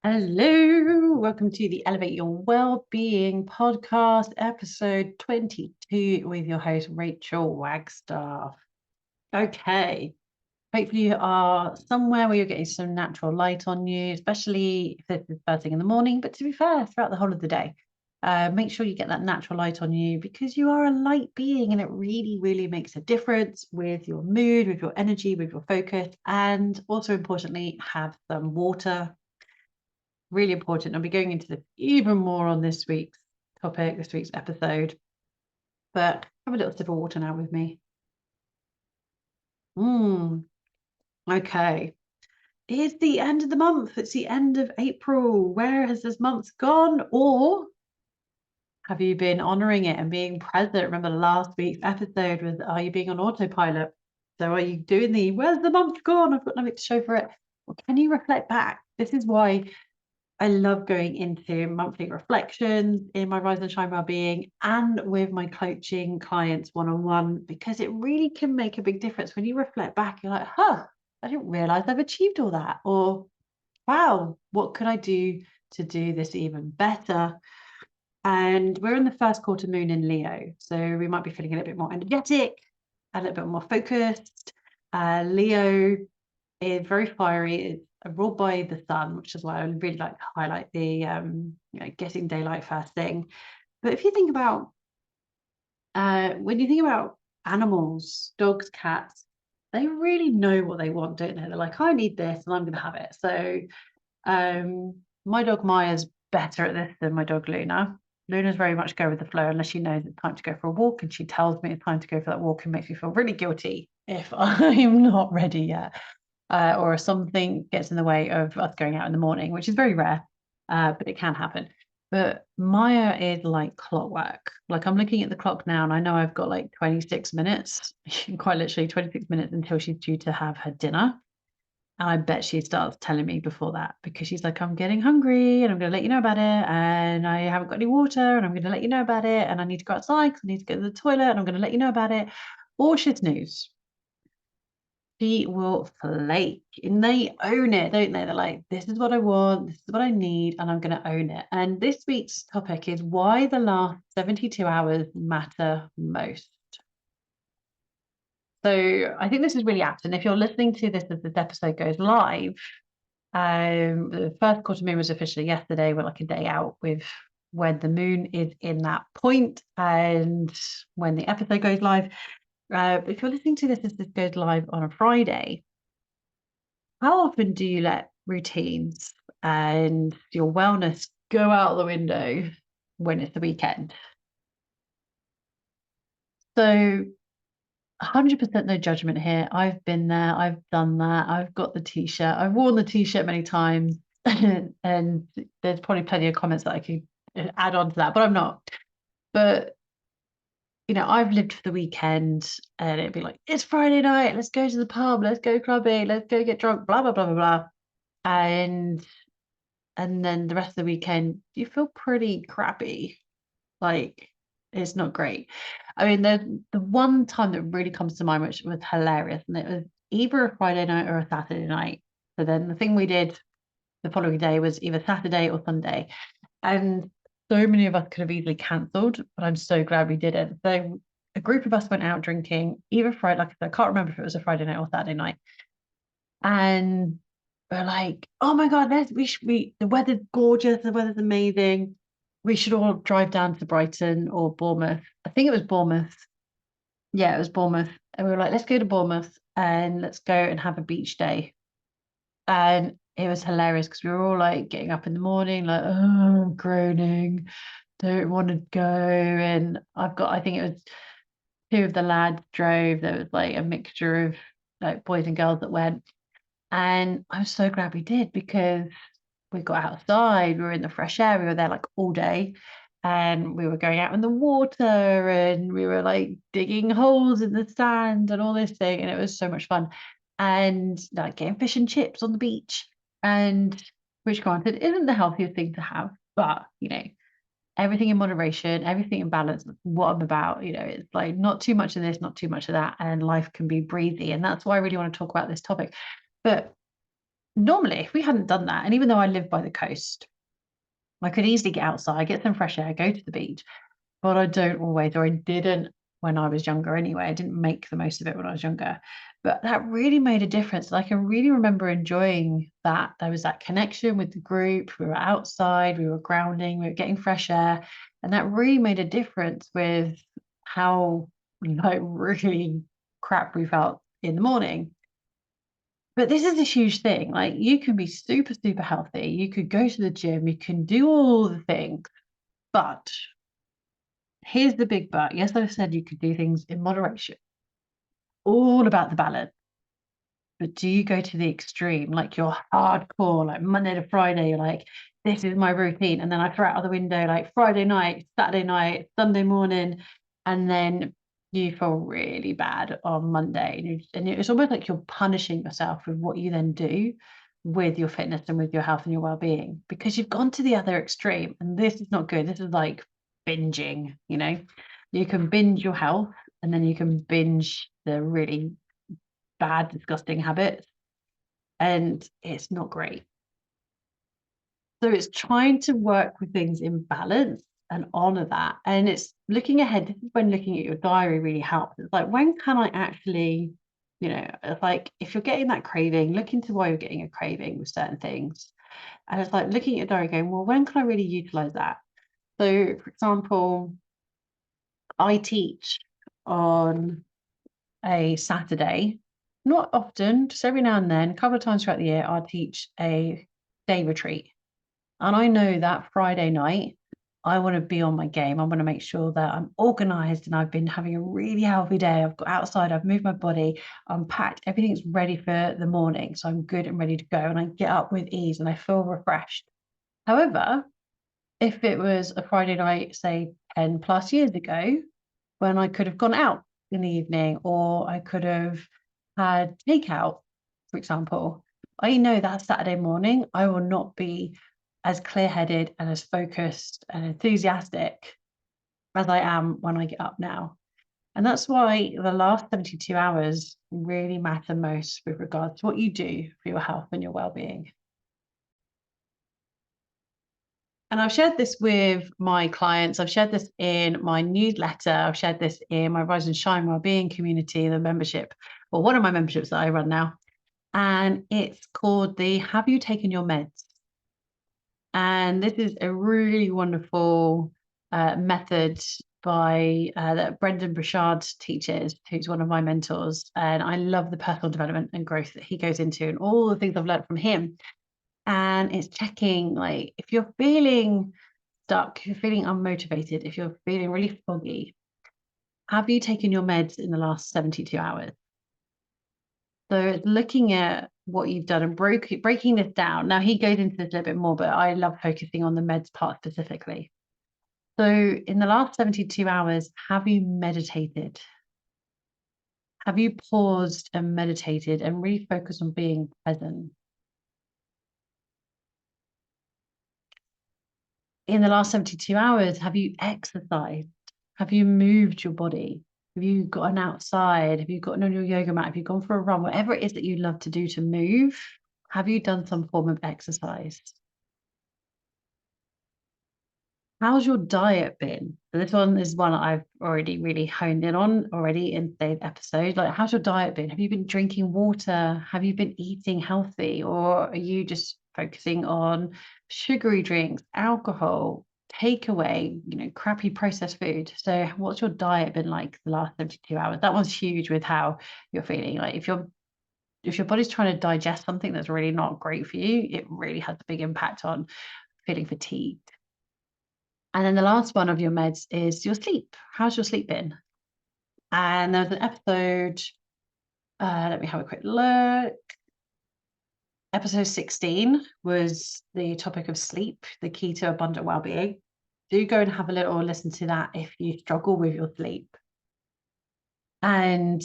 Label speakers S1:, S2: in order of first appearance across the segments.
S1: Hello, welcome to the Elevate Your Wellbeing podcast, episode 22, with your host, Rachael Wagstaff. Okay, hopefully you are somewhere where you're getting some natural light on you, especially if this is first thing in the morning, but to be fair, throughout the whole of the day. Make sure you get that natural light on you because you are a light being and it really, really makes a difference with your mood, with your energy, with your focus, and also importantly, have some water. Really important. I'll be going into this even more on this week's topic, this week's episode. But have a little sip of water now with me. Okay. It's the end of the month. It's the end of April. Where has this month gone? Or have you been honoring it and being present? Remember last week's episode was, are you being on autopilot? So are you doing where's the month gone? I've got nothing to show for it. Well, can you reflect back? This is why I love going into monthly reflections in my Rise and Shine Wellbeing and with my coaching clients one-on-one, because it really can make a big difference. When you reflect back, you're like, I didn't realize I've achieved all that. Or, wow, what could I do to do this even better? And we're in the first quarter moon in Leo. So we might be feeling a little bit more energetic, a little bit more focused. Leo is very fiery. It's ruled by the sun, which is why I really like to highlight the getting daylight first thing. But if you think about when you think about animals, dogs, cats, they really know what they want, don't they? They're like, I need this and I'm going to have it. So my dog Maya's better at this than my dog Luna. Luna's very much go with the flow unless she knows it's time to go for a walk, and she tells me it's time to go for that walk and makes me feel really guilty if I'm not ready yet. Or something gets in the way of us going out in the morning, which is very rare, but it can happen. But Maya is like clockwork. Like I'm looking at the clock now and I know I've got like 26 minutes, quite literally 26 minutes until she's due to have her dinner. And I bet she starts telling me before that because she's like, I'm getting hungry and I'm going to let you know about it. And I haven't got any water and I'm going to let you know about it. And I need to go outside because I need to go to the toilet and I'm going to let you know about it. Or shit news. She will flake and they own it, don't they? They're like, this is what I want, this is what I need, and I'm going to own it. And this week's topic is why the last 72 hours matter most. So I think this is really apt. And if you're listening to this as this episode goes live, the first quarter moon was officially yesterday. We're like a day out with when the moon is in that point and when the episode goes live. If you're listening to this as this goes live on a Friday, how often do you let routines and your wellness go out the window when it's the weekend? So 100% no judgment here. I've been there. I've done that. I've got the t-shirt. I've worn the t-shirt many times. And there's probably plenty of comments that I could add on to that, but I'm not. But I've lived for the weekend and it'd be like, it's Friday night, let's go to the pub, let's go clubbing, let's go get drunk, blah, blah, blah, blah, blah. And then the rest of the weekend, you feel pretty crappy. Like, it's not great. I mean, the one time that really comes to mind, which was hilarious, and it was either a Friday night or a Saturday night. So then the thing we did the following day was either Saturday or Sunday. And so many of us could have easily cancelled, but I'm so glad we didn't. So a group of us went out drinking either Friday, like I said, I can't remember if it was a Friday night or Saturday night. And we're like, oh my God, the weather's gorgeous, the weather's amazing. We should all drive down to Brighton or Bournemouth. I think it was Bournemouth. Yeah, it was Bournemouth. And we were like, let's go to Bournemouth and let's go and have a beach day. And it was hilarious because we were all like getting up in the morning, like, oh, groaning, don't want to go. And I think it was two of the lads drove. There was like a mixture of like boys and girls that went. And I'm so glad we did because we got outside, we were in the fresh air, we were there like all day, and we were going out in the water and we were like digging holes in the sand and all this thing. And it was so much fun. And like getting fish and chips on the beach, and which granted isn't the healthiest thing to have, but everything in moderation, everything in balance. What I'm about, it's like not too much of this, not too much of that, and life can be breezy. And that's why I really want to talk about this topic. But normally, if we hadn't done that, and even though I live by the coast, I could easily get outside, get some fresh air, go to the beach, but I don't always, or I didn't when I was younger anyway. I didn't make the most of it when I was younger. But that really made a difference. I can really remember enjoying that. There was that connection with the group. We were outside, we were grounding, we were getting fresh air. And that really made a difference with how really crap we felt in the morning. But this is a huge thing. Like you can be super, super healthy. You could go to the gym, you can do all the things, but here's the big but. Yes, I said you could do things in moderation. All about the balance. But do you go to the extreme? Like you're hardcore, like Monday to Friday, you're like, this is my routine. And then I throw it out the window like Friday night, Saturday night, Sunday morning. And then you feel really bad on Monday. And it's almost like you're punishing yourself with what you then do with your fitness and with your health and your well-being because you've gone to the other extreme. And this is not good. This is like binging, You can binge your health and then you can binge the really bad, disgusting habits, and it's not great. So it's trying to work with things in balance and honor that. And it's looking ahead. This is when looking at your diary really helps. It's like, when can I actually, it's like if you're getting that craving, look into why you're getting a craving with certain things. And it's like looking at your diary going, well, when can I really utilize that? So, for example, I teach on a Saturday, not often, just every now and then, a couple of times throughout the year, I'll teach a day retreat. And I know that Friday night, I want to be on my game. I want to make sure that I'm organized and I've been having a really healthy day. I've got outside, I've moved my body, I'm packed, everything's ready for the morning. So I'm good and ready to go. And I get up with ease and I feel refreshed. However, if it was a Friday night, say 10 plus years ago, when I could have gone out in the evening or I could have had takeout, for example, I know that Saturday morning I will not be as clear-headed and as focused and enthusiastic as I am when I get up now. And that's why the last 72 hours really matter most with regards to what you do for your health and your well-being. And I've shared this with my clients. I've shared this in my newsletter. I've shared this in my Rise and Shine Wellbeing community, the membership, or one of my memberships that I run now. And it's called the Have You Taken Your Meds? And this is a really wonderful method by that Brendan Burchard teaches, who's one of my mentors. And I love the personal development and growth that he goes into and all the things I've learned from him. And it's checking, like, if you're feeling stuck, if you're feeling unmotivated, if you're feeling really foggy, have you taken your meds in the last 72 hours? So it's looking at what you've done and breaking this down. Now he goes into this a little bit more, but I love focusing on the meds part specifically. So in the last 72 hours, have you meditated? Have you paused and meditated and really focused on being present? In the last 72 hours, have you exercised? Have you moved your body? Have you gotten outside? Have you gotten on your yoga mat? Have you gone for a run? Whatever it is that you love to do to move, have you done some form of exercise? How's your diet been? So this one is one I've already really honed in on already in today's episode. Like, how's your diet been? Have you been drinking water? Have you been eating healthy? Or are you just focusing on sugary drinks, alcohol, takeaway, crappy processed food? So what's your diet been like the last 72 hours? That one's huge with how you're feeling. Like if your body's trying to digest something that's really not great for you, it really has a big impact on feeling fatigued. And then the last one of your meds is your sleep. How's your sleep been? And there's an episode, let me have a quick look. Episode 16 was the topic of sleep, the key to abundant well-being. Do go and have a little listen to that if you struggle with your sleep. And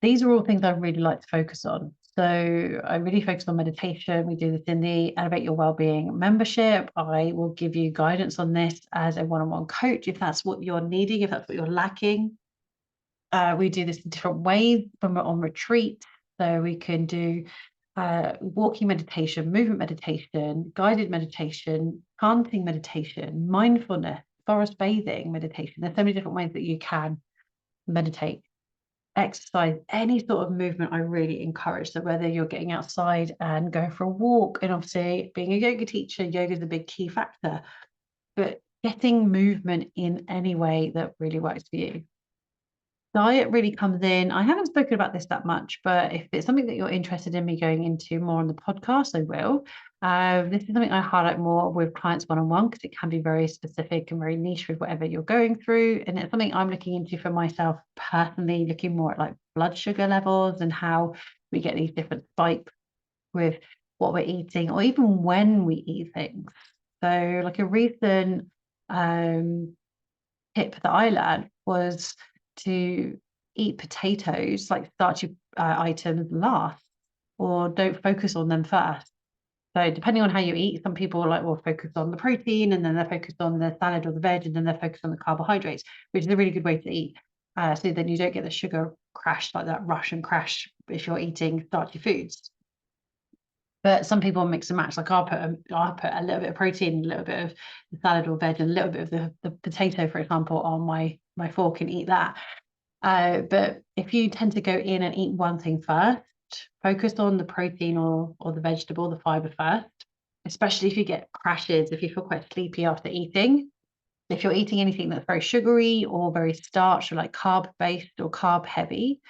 S1: these are all things I really like to focus on. So I really focus on meditation. We do this in the Elevate Your Wellbeing membership. I will give you guidance on this as a one-on-one coach if that's what you're needing, if that's what you're lacking. We do this in different ways when we're on retreat. So we can do walking meditation, movement meditation, guided meditation, chanting meditation, mindfulness, forest bathing meditation. There's so many different ways that you can meditate. Exercise, any sort of movement, I really encourage. So whether you're getting outside and going for a walk, and obviously being a yoga teacher, yoga is a big key factor, but getting movement in any way that really works for you. Diet really comes in. I haven't spoken about this that much, but if it's something that you're interested in me going into more on the podcast, I will. This is something I highlight more with clients one-on-one because it can be very specific and very niche with whatever you're going through. And it's something I'm looking into for myself personally, looking more at like blood sugar levels and how we get these different spikes with what we're eating or even when we eat things. So like a recent tip that I learned was to eat potatoes, like starchy items last, or don't focus on them first. So depending on how you eat, some people will focus on the protein and then they're focused on the salad or the veg and then they're focused on the carbohydrates, which is a really good way to eat. So then you don't get the sugar crash, like that rush and crash if you're eating starchy foods. But some people mix and match. Like I'll put a little bit of protein, a little bit of the salad or veg, and a little bit of the potato, for example, on my fork and eat that. But if you tend to go in and eat one thing first, focus on the protein or the vegetable, the fiber first, especially if you get crashes, if you feel quite sleepy after eating. If you're eating anything that's very sugary or very starch or like carb based or carb heavy,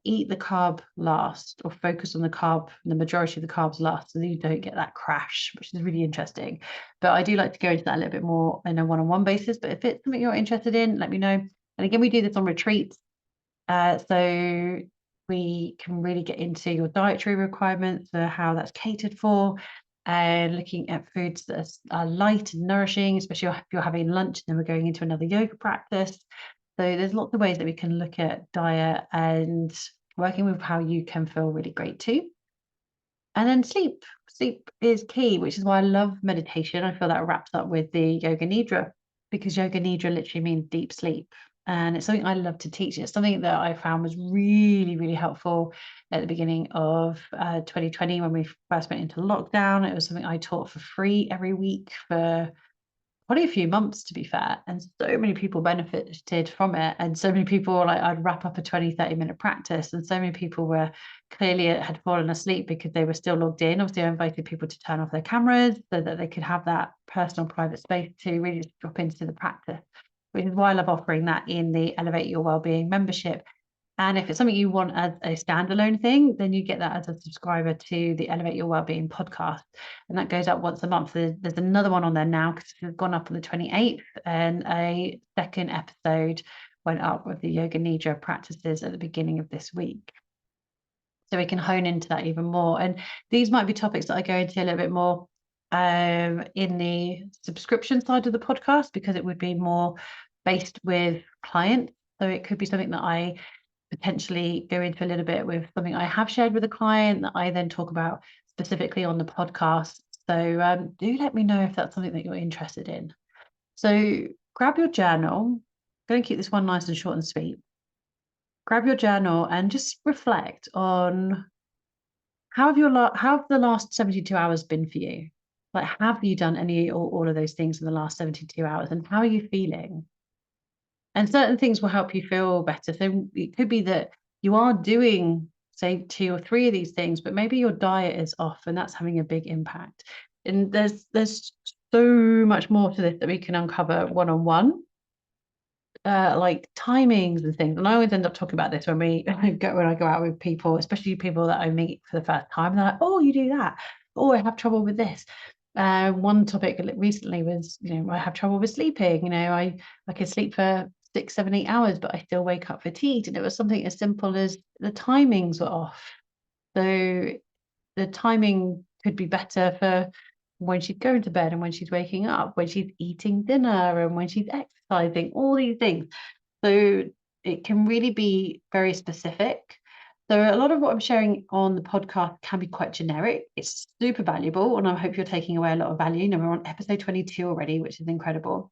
S1: eat the carb last or focus on the majority of the carbs last so that you don't get that crash, which is really interesting. But I do like to go into that a little bit more in a one-on-one basis. But if it's something you're interested in, let me know. And again, we do this on retreats. So we can really get into your dietary requirements, how that's catered for, and looking at foods that are light and nourishing, especially if you're having lunch and then we're going into another yoga practice. So there's lots of ways that we can look at diet and working with how you can feel really great too. And then sleep. Sleep is key, which is why I love meditation. I feel that wraps up with the yoga nidra because yoga nidra literally means deep sleep. And it's something I love to teach. It's something that I found was really, really helpful at the beginning of 2020 when we first went into lockdown. It was something I taught for free every week for probably a few months, to be fair. And so many people benefited from it. And so many people, like I'd wrap up a 20-30 minute practice, and so many people were clearly had fallen asleep because they were still logged in. Obviously, I invited people to turn off their cameras so that they could have that personal private space to really just drop into the practice, which is why I love offering that in the Elevate Your Wellbeing membership. And if it's something you want as a standalone thing, then you get that as a subscriber to the Elevate Your Wellbeing podcast. And that goes up once a month. There's another one on there now because it's gone up on the 28th. And a second episode went up with the Yoga Nidra practices at the beginning of this week. So we can hone into that even more. And these might be topics that I go into a little bit more in the subscription side of the podcast because it would be more based with clients. So it could be something that I potentially go into a little bit with something I have shared with a client that I then talk about specifically on the podcast. So do let me know if that's something that you're interested in. So grab your journal. I'm going to keep this one nice and short and sweet. Grab your journal and just reflect on how have the last 72 hours been for you? Like, have you done any or all of those things in the last 72 hours? And how are you feeling? And certain things will help you feel better. So it could be that you are doing, say, 2 or 3 of these things, but maybe your diet is off and that's having a big impact. And there's so much more to this that we can uncover one-on-one, like timings and things. And I always end up talking about this when I go out with people, especially people that I meet for the first time. And they're like, oh, you do that. Oh, I have trouble with this. One topic recently was, I have trouble with sleeping. I could sleep for 6, 7, 8 hours, but I still wake up fatigued. And it was something as simple as the timings were off. So the timing could be better for when she's going to bed and when she's waking up, when she's eating dinner and when she's exercising, all these things. So it can really be very specific. So a lot of what I'm sharing on the podcast can be quite generic. It's super valuable, and I hope you're taking away a lot of value. We're on episode 22 already, which is incredible.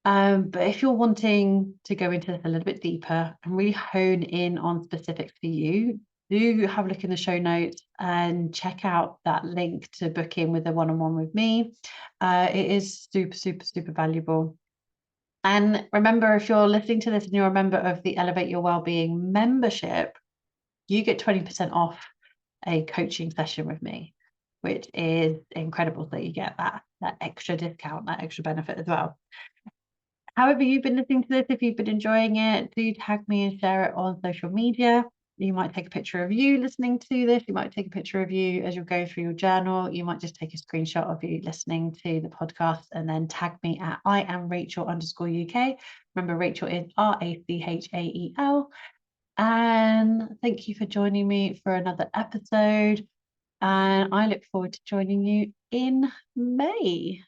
S1: But if you're wanting to go into this a little bit deeper and really hone in on specifics for you, do have a look in the show notes and check out that link to book in with a one-on-one with me. It is super, super, super valuable. And remember, if you're listening to this and you're a member of the Elevate Your Wellbeing membership, you get 20% off a coaching session with me, which is incredible. So you get that extra discount, that extra benefit as well. However you've been listening to this, if you've been enjoying it, do tag me and share it on social media. You might take a picture of you listening to this. You might take a picture of you as you're going through your journal. You might just take a screenshot of you listening to the podcast and then tag me at I am Rachael_UK. Remember, Rachael is Rachael. And thank you for joining me for another episode. And I look forward to joining you in May.